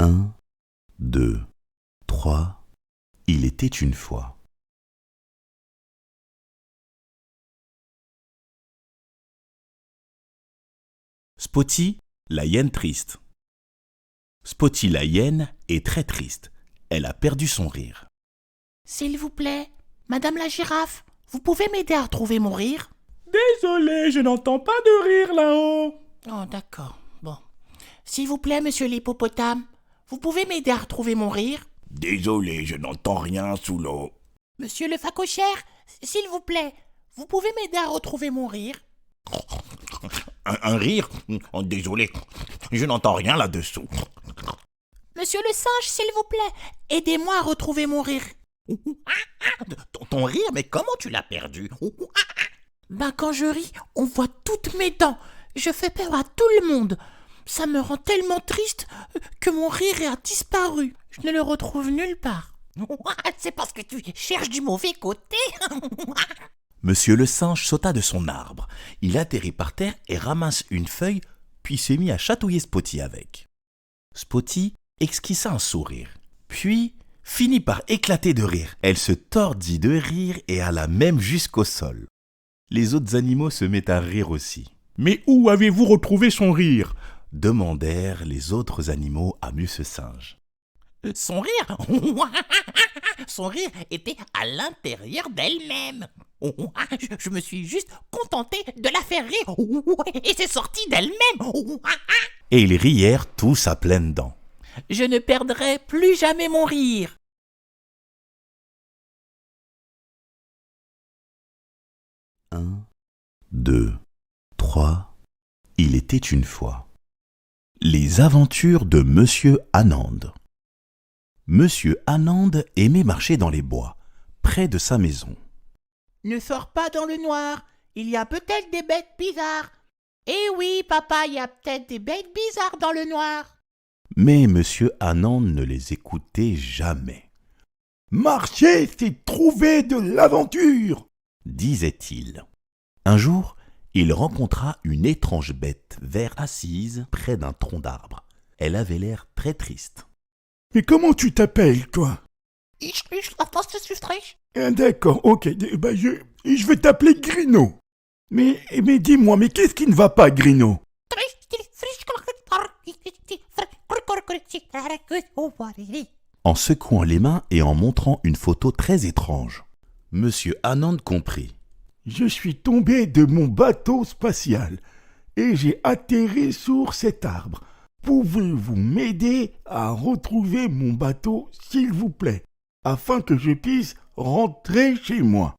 1, 2, 3. Il était une fois. Spotty, la hyène triste. Spotty la hyène est très triste. Elle a perdu son rire. S'il vous plaît, Madame la girafe, vous pouvez m'aider à retrouver mon rire? Désolé, je n'entends pas de rire là-haut. Oh, d'accord, bon. S'il vous plaît, Monsieur l'hippopotame, vous pouvez m'aider à retrouver mon rire? Désolé, je n'entends rien sous l'eau. Monsieur le phacochère, s'il vous plaît, vous pouvez m'aider à retrouver mon rire? Un rire? Oh, désolé, je n'entends rien là-dessous. Monsieur le singe, s'il vous plaît, aidez-moi à retrouver mon rire. Ton rire, mais comment tu l'as perdu? Ben quand je ris, on voit toutes mes dents. Je fais peur à tout le monde. Ça me rend tellement triste que mon rire a disparu. Je ne le retrouve nulle part. C'est parce que tu cherches du mauvais côté. Monsieur le singe sauta de son arbre. Il atterrit par terre et ramasse une feuille, puis s'est mis à chatouiller Spotty avec. Spotty esquissa un sourire, puis finit par éclater de rire. Elle se tordit de rire et alla même jusqu'au sol. Les autres animaux se mettent à rire aussi. Mais où avez-vous retrouvé son rire? Demandèrent les autres animaux à Monsieur Singe. Son rire? Son rire était à l'intérieur d'elle-même. Je me suis juste contenté de la faire rire et c'est sorti d'elle-même. Et ils rièrent tous à pleines dents. Je ne perdrai plus jamais mon rire. Un, 2, 3. Il était une fois. Les aventures de Monsieur Anand. Monsieur Anand aimait marcher dans les bois, près de sa maison. Ne sors pas dans le noir, il y a peut-être des bêtes bizarres. Eh oui, papa, il y a peut-être des bêtes bizarres dans le noir. Mais Monsieur Anand ne les écoutait jamais. Marcher, c'est trouver de l'aventure, disait-il. Un jour, il rencontra une étrange bête verte assise près d'un tronc d'arbre. Elle avait l'air très triste. Mais comment tu t'appelles, toi? D'accord, ok, je vais t'appeler Grino. Mais dis-moi, mais qu'est-ce qui ne va pas, Grino? En secouant les mains et en montrant une photo très étrange, Monsieur Anand comprit. Je suis tombé de mon bateau spatial et j'ai atterri sur cet arbre. Pouvez-vous m'aider à retrouver mon bateau, s'il vous plaît, afin que je puisse rentrer chez moi?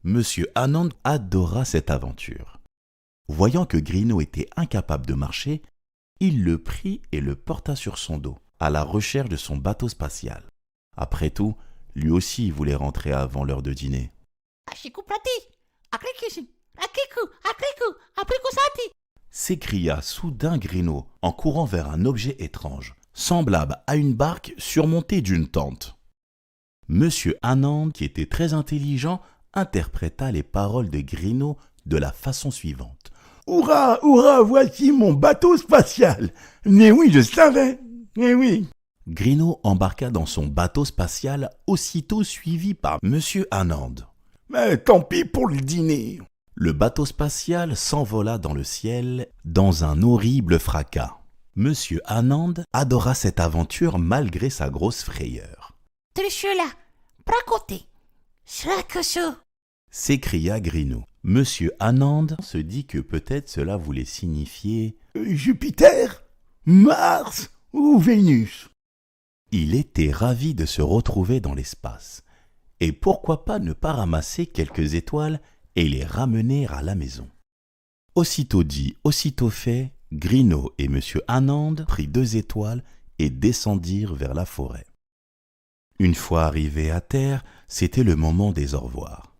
Monsieur Anand adora cette aventure. Voyant que Grino était incapable de marcher, il le prit et le porta sur son dos, à la recherche de son bateau spatial. Après tout, lui aussi voulait rentrer avant l'heure de dîner. S'écria soudain Grino en courant vers un objet étrange, semblable à une barque surmontée d'une tente. Monsieur Anand, qui était très intelligent, interpréta les paroles de Grino de la façon suivante. « Hurrah, hurrah, voici mon bateau spatial! Mais oui, je savais, mais oui !» Grino embarqua dans son bateau spatial, aussitôt suivi par Monsieur Anand. « Mais tant pis pour le dîner !» Le bateau spatial s'envola dans le ciel dans un horrible fracas. Monsieur Anand adora cette aventure malgré sa grosse frayeur. S'écria Grino. Monsieur Anand se dit que peut-être cela voulait signifier Jupiter, Mars ou Vénus. Il était ravi de se retrouver dans l'espace. Et pourquoi pas ne pas ramasser quelques étoiles et les ramener à la maison. Aussitôt dit, aussitôt fait, Grino et Monsieur Anand prirent 2 étoiles et descendirent vers la forêt. Une fois arrivés à terre, c'était le moment des au revoir.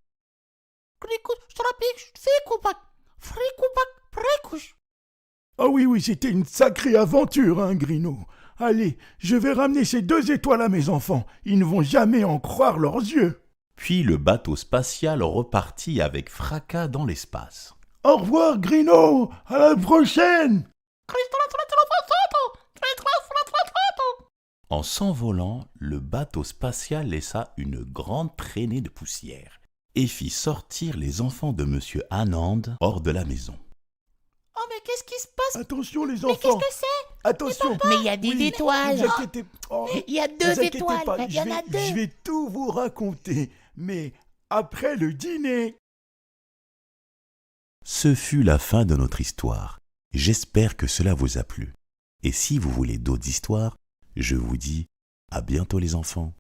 Ah oui, c'était une sacrée aventure, hein, Grino. Allez, je vais ramener ces 2 étoiles à mes enfants. Ils ne vont jamais en croire leurs yeux. Puis le bateau spatial repartit avec fracas dans l'espace. Au revoir, Grino. À la prochaine. En s'envolant, le bateau spatial laissa une grande traînée de poussière et fit sortir les enfants de Monsieur Anand hors de la maison. Oh, mais qu'est-ce qui se passe? Attention les Mais enfants. qu'est-ce que c'est? Attention. Mais il y a des Oui, étoiles. Ne vous inquiétez pas. Il y a Ne vous 2 inquiétez étoiles. pas, Il y en a 2. Je vais tout vous raconter, mais après le dîner. Ce fut la fin de notre histoire. J'espère que cela vous a plu. Et si vous voulez d'autres histoires, je vous dis à bientôt les enfants.